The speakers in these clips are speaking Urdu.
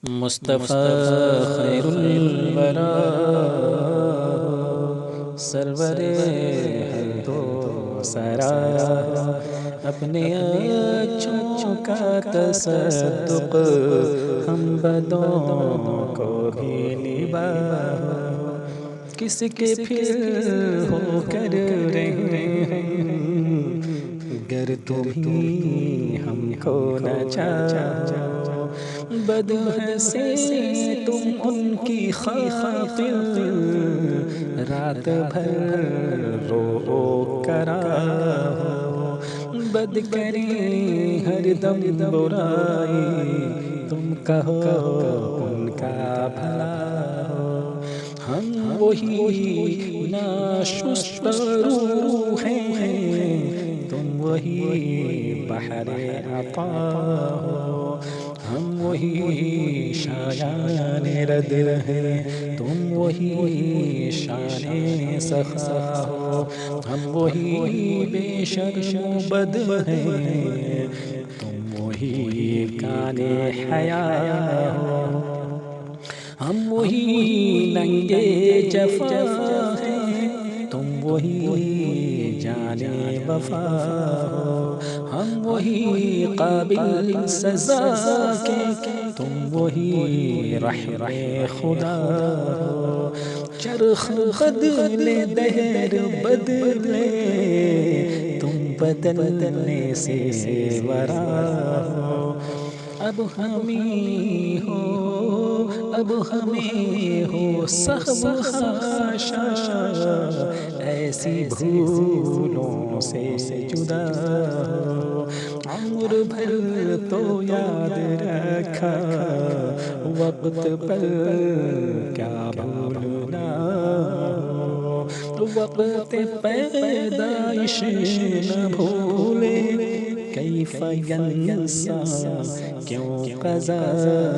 مصطفیٰ خیر الورا سرور ہر دو سرا اپنے اچھوں کا تصدق ہم بدوں کو بھی نبا کس کے پھر ہو کر رہے ہیں گر تمہیں ہم کو نہ چاہو بد سے تم ان کی خاطر رات بھر رو کرا بد کریں ہر دم برائی تم کہو ان کا بھلا ہم وہی ناشست روح ہیں تم وہی بحر عطا ہو ہم وہی شایان رد ہیں تم وہی شان سخا ہو ہم وہی بے شرم بد ہیں تم وہی کان حیا ہو ہم وہی ننگے جفا ہیں تم وہی جانے وفا ہو ہم وہی قابل سزا کے تم وہی رحم خدا ہو چرخ بدلے دہر بدلے تم بدلنے سے ورا ہو اب ہمیں ہو اب ہمیں ہو سخت خاشا ایسی بھولوں سے جدا ہو عمر بھر تو یاد رکھا وقت پر کیا بھولنا وقت پیدائش نہ بھولے کیف ینسا کیوں قضا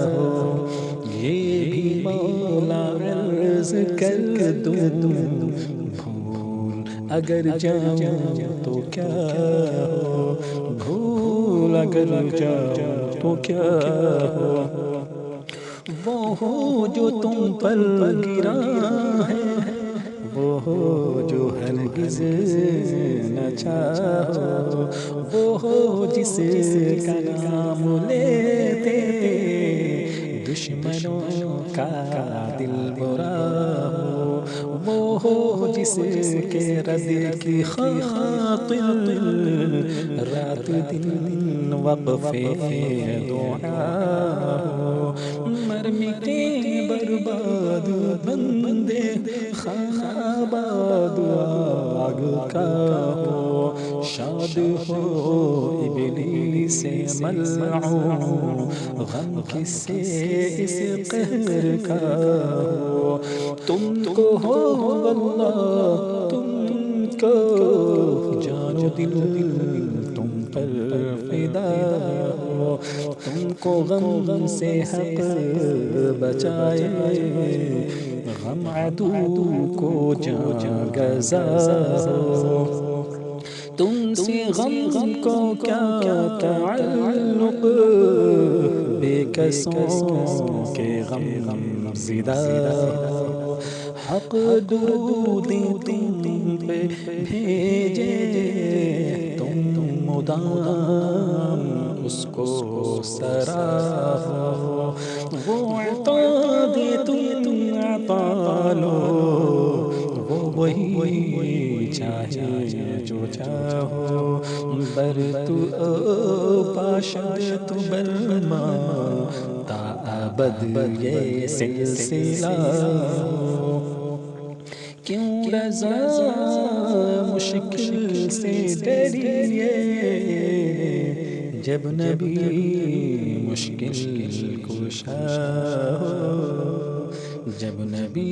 ہو یہ بھی مولا عرض کر دوں بھول اگر جاؤں تو کیا ہو بھول اگر جاؤں تو کیا ہو وہ ہو جو تم پر گرا ہے وہ ہو جو ہرگز نہ چاہو وہ ہو جس کا نام لیتے دشمنوں کا دل برا ہو وہ ہو جس کے رد کی خاطر رات دن وقفے دعا ہو مر مٹے برباد بندے خانہ آباد آگ کا ہو شاد ہو ابلیس ملعون غم کس سے اس قہر کا ہو تم کو ہو واللہ تم کو جان و دل تم پر فدا ہو تم کو غم سے حق بچائے غم عدو کو جان گزا ہو تم سے غم کو کیا تعلق بے کسوں کے غم زدہ ہو حق درود تم پہ بھیجے تم مدام اس کو سرا ہو وہ عطا دے تم عطا لو وہ وہی چاہے جو چاہو بر تو پاشد تو برما تا ابد یہ سلسلہ کیوں رضا مشکل سے ڈریے جب نبی مشکل کشا ہو جب نبی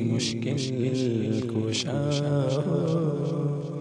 مشکل کشا ہو